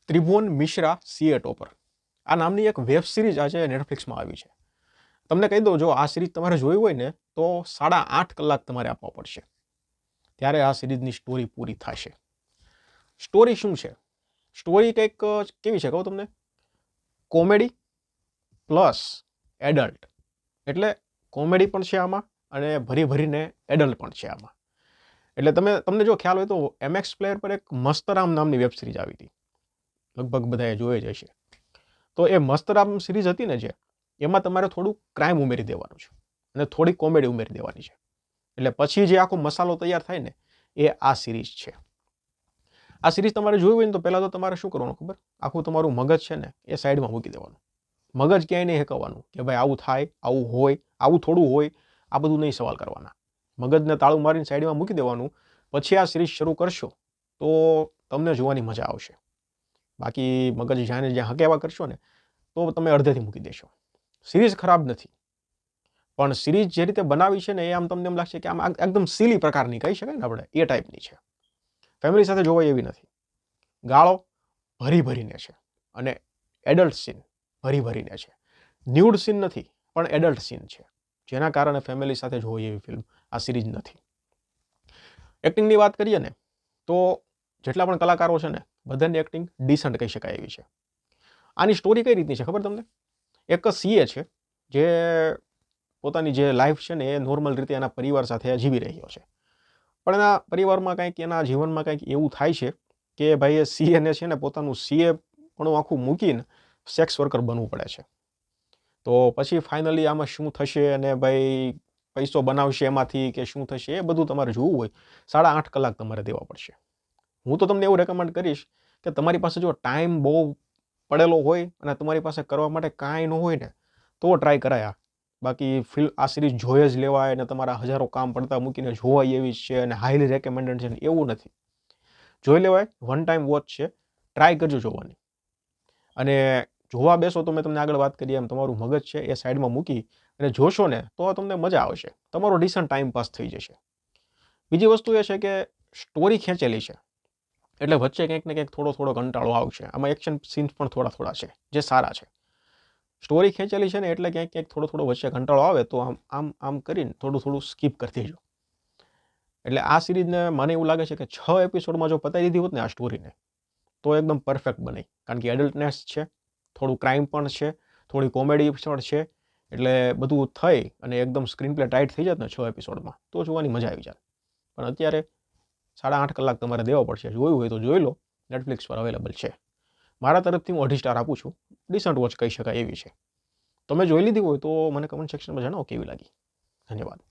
Tribhuvan Mishra CA topper આ નામની એક વેબ સિરીઝ આજે નેટફ્લિક્સમાં આવી છે. તમને કહી દઉં, જો આ સિરીઝ તમારે જોઈ હોય ને તો 8.5 કલાક તમારે આપવા પડશે, ત્યારે આ સિરીઝની સ્ટોરી પૂરી થશે. સ્ટોરી શું છે? સ્ટોરી કંઈક કેવી છે કહું તમને? કોમેડી પ્લસ એડલ્ટ, એટલે કોમેડી પણ છે આમાં અને ભરીને એડલ્ટ પણ છે આમાં. એટલે તમને જો ખ્યાલ હોય તો MX પ્લેયર પર એક મસ્તરામ નામની વેબ સિરીઝ આવી હતી, લગભગ બધાએ જોઈ જ હશે. તો એ મસ્તરામ સિરીઝ હતી ને, જે એમાં તમારે થોડું ક્રાઇમ ઉમેરી દેવાનું છે અને થોડી કોમેડી ઉમેરી દેવાની છે. એટલે પછી જે આખો મસાલો તૈયાર થાય ને, એ આ સિરીઝ છે. આ સિરીઝ તમારે જોઈ હોય ને તો પહેલાં તો તમારે શું કરવાનું ખબર? આખું તમારું મગજ છે ને એ સાઈડમાં મૂકી દેવાનું. મગજ ક્યાંય નહીં હેકવવાનું કે ભાઈ આવું થાય, આવું હોય, આવું થોડું હોય, આ બધું નહીં સવાલ કરવાના. મગજને તાળું મારીને સાઈડમાં મૂકી દેવાનું. પછી આ સિરીઝ શરૂ કરશો તો તમને જોવાની મજા આવશે. બાકી મગજ જ્યાં હકેવા કરશો ને તો તમે અડધેથી મૂકી દેશો. સિરીઝ ખરાબ નથી, પણ સિરીઝ જે રીતે બનાવી છે ને એ આમ તમને એમ લાગશે કે આમ એકદમ સિલી પ્રકારની કહી શકાય ને આપણે, એ ટાઈપની છે. ફેમિલી સાથે જોવાય એવી નથી. ગાળો ભરીને છે અને એડલ્ટ સીન ભરીને છે. ન્યૂડ સીન નથી પણ એડલ્ટ સીન છે, જેના કારણે ફેમિલી સાથે જોવાય એવી ફિલ્મ આ સિરીઝ નથી. એક્ટિંગની વાત કરીએ ને તો જેટલા પણ કલાકારો છે ને બધાની એક્ટિંગ ડિસન્ટ કહી શકાય એવી છે. આની સ્ટોરી કઈ રીતની છે ખબર તમને? એક સીએ છે જે પોતાની જે લાઈફ છે ને એ નોર્મલ રીતે એના પરિવાર સાથે જીવી રહ્યો છે, પણ એના પરિવારમાં કંઈક, એના જીવનમાં કંઈક એવું થાય છે કે ભાઈ એ સીએને છે ને પોતાનું સીએ પણ આખું મૂકીને સેક્સ વર્કર બનવું પડે છે. તો પછી ફાઇનલી આમાં શું થશે અને ભાઈ પૈસો બનાવશે એમાંથી કે શું થશે, એ બધું તમારે જોવું હોય 8.5 કલાક તમારે દેવા પડશે. હું તો તમને એવું રેકમેન્ડ કરીશ કે તમારી પાસે જો ટાઈમ બહુ પડેલો હોય અને તમારી પાસે કરવા માટે કાંઈ ન હોય ને તો ટ્રાય કરાય. બાકી આ સિરીઝ જોઈ જ લેવાય અને તમારા હજારો કામ પડતા મૂકીને જોવાય એવી છે અને હાઈલી રેકમેન્ડેડ છે, એવું નથી. જોઈ લેવાય, વન ટાઈમ વોચ છે, ટ્રાય કરજો જોવાની. અને જોવા બેસો તો મેં તમને આગળ વાત કરી એમ તમારું મગજ છે એ સાઈડમાં મૂકી અને જોશો ને તો તમને મજા આવશે, તમારો ડિસન્ટ ટાઈમ પાસ થઈ જશે. બીજી વસ્તુ એ છે કે સ્ટોરી ખેંચેલી છે એટલે વચ્ચે કંઈક ને કંઈક થોડો કંટાળો આવશે. આમાં એક્શન સીન્સ પણ થોડા છે જે સારા છે. સ્ટોરી ખેંચેલી છે ને એટલે ક્યાંક થોડો વચ્ચે કંટાળો આવે તો આમ કરીને થોડું સ્કીપ કરી દેજો. એટલે આ સિરીઝને મને એવું લાગે છે કે 6 એપિસોડમાં જો પતાવી દીધી હોત ને આ સ્ટોરીને તો એકદમ પરફેક્ટ બની. કારણ કે એડલ્ટનેસ છે, થોડું ક્રાઇમ પણ છે, થોડી કોમેડી પણ છે, એટલે બધું થઈ અને એકદમ સ્ક્રીન પ્લે ટાઈટ થઈ જાય ને 6 એપિસોડમાં તો જોવાની મજા આવી જાય. પણ અત્યારે 8.5 કલાક તમારે દેવા પડશે. જોયું હોય તો જોઈ લો, નેટફ્લિક્સ પર અવેલેબલ છે. મારા તરફથી હું 2.5 સ્ટાર આપું છું. ડિસન્ટ વોચ કહી શકાય એવી છે. તમે જોઈ લીધી હોય તો મને કમેન્ટ સેક્શનમાં જણાવો કેવી લાગી. ધન્યવાદ.